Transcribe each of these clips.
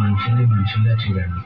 మనుషుల్ని మనుషుల్లా చూడండి.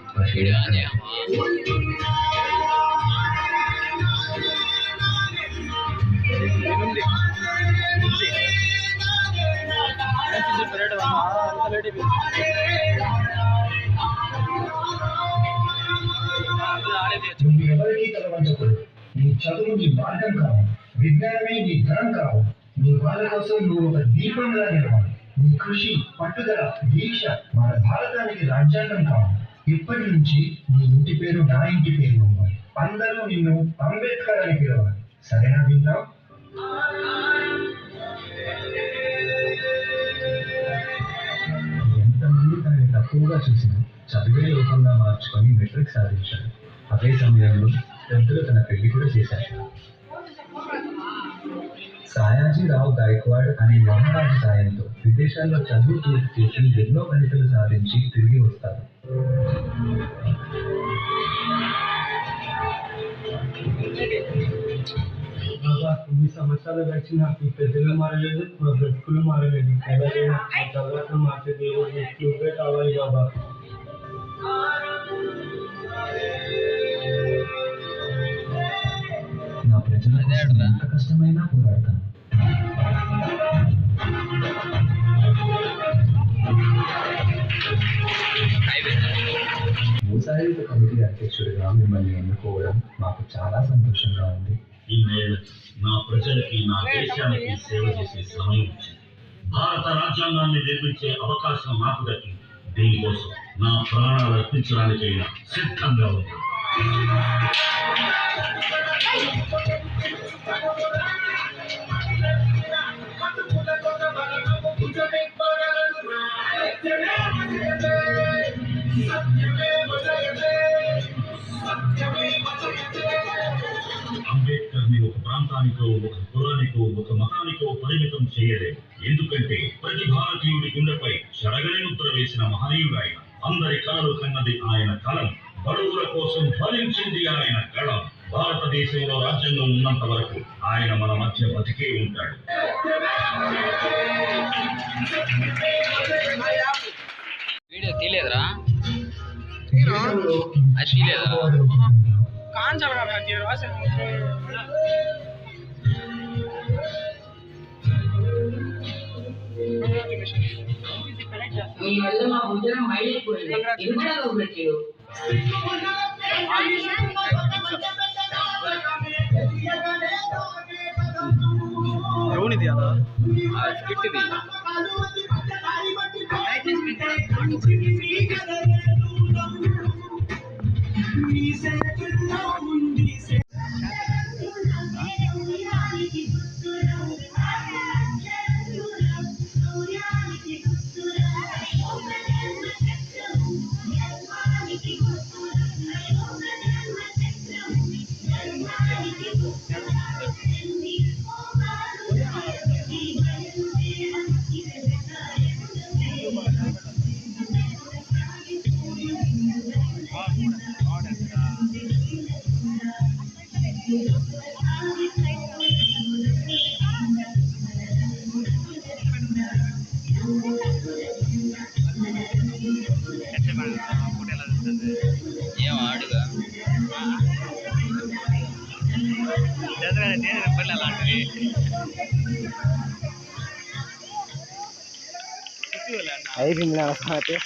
నువ్వు ఎవరికీ కలవంచకూడదు. నీ చదువు నీ మార్గం కావు, విజ్ఞానమే నీ ధనం కావు. నీ వాళ్ళ కోసం నువ్వు ఒక దీపంగా నిలవాలి. నీ కృషి, పట్టుదల, దీక్ష మన భారతానికి రాజ్యాంగం కావాలి. ఇప్పటి నుంచి నీ ఇంటి పేరు నా ఇంటి పేరు అవ్వాలి. అందరూ నిన్ను అంబేద్కర్ అని పిలవాలి. సరేనా వింటావు? ఎంతమంది తనని తక్కువగా చూసినా చదివే లోకంగా మార్చుకొని మెట్రిక్ సాధించాడు. అదే సమయంలో పెద్దలు తన పెళ్లి కూడా చేశారు. సాయాజీరావు గాయక్వాడ్ అనే మహారాజు సాయంతో విదేశాల్లో చదువు పూర్తి చేసి ఎన్నో గణితలు సాధించి తిరిగి వస్తారు. కొన్ని సంవత్సరాలు గడిచిన ఈ పెద్దలు మారలేదు, మా బ్రతుకులు మారలేదు. ఎలాగైనా ఆ తర్వాత మార్చే దేవుడు నువ్వే కావాలి బాబా. నా ప్రజల ఎంత కష్టమైనా పోరాడతాను. భూసాయుధ కమిటీ అధ్యక్షుడిగా మిమ్మల్ని ఎన్నుకోవడం మాకు చాలా సంతోషంగా ఉంది. ఇన్నేళ్ళు నా ప్రజలకి, నా దేశానికి సేవ చేసే సమయం వచ్చింది. భారత రాజ్యాంగాన్ని నిర్మించే అవకాశం నాకు దక్కింది. దీనికోసం నా ప్రాణాలు అర్పించడానికైనా సిద్ధంగా ఉంది. అంబేద్కర్ ని ఒక ప్రాంతానికో, ఒక కులానికో, ఒక మతానికో పరిమితం చేయలేదు. ఎందుకంటే ప్రతి భారతీయుడి గుండెపై చెరగని ముద్ర వేసిన మహనీయుడు ఆయన. అందరి కలలు కన్నది ఆయన కలం. బడుగుల కోసం ఫలించింది ఆయన కళం. భారతదేశంలో రాజ్యాంగం ఉన్నంత వరకు ఆయన మన మధ్య బతికే ఉంటాడు. వీడియో తీలేదురా, అది తీలేదా? మీ వల్ల మా ఉద్యోగం మైలైపోయింది. ఇది కూడా పెట్టాడు. ఎవనిది అలా స్కిట్ది ఏం ఆడుగా అలాంటివి అయిపోయింది.